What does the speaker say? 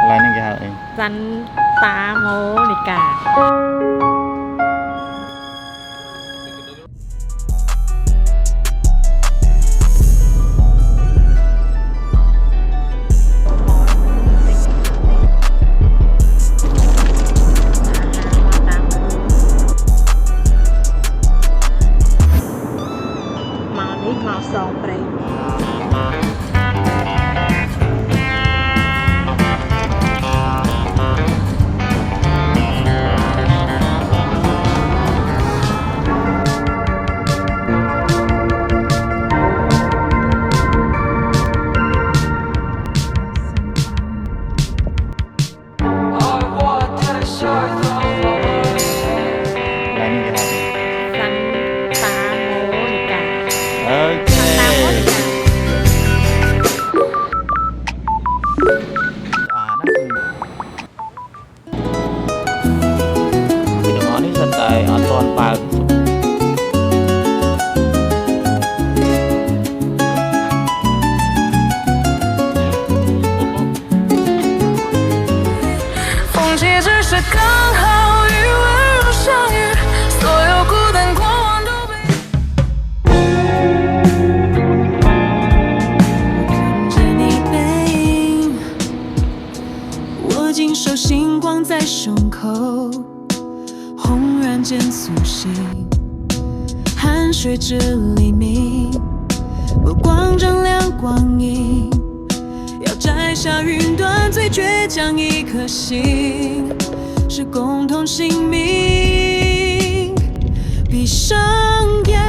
Lại nó ra rồi. Santa Monica. Màu ní màu son đây. Lại nó ra rồi. Santa Monica. Ok. Santa Monica. Video mo ni santai aton pag. 风起只是刚好与温柔相遇，所有孤单过往都被看着你背影，握紧手，星光在胸口，轰然间苏醒，汗水至黎明，波光照亮光影。要摘下云端最倔强一颗心，是共同姓名。闭上眼。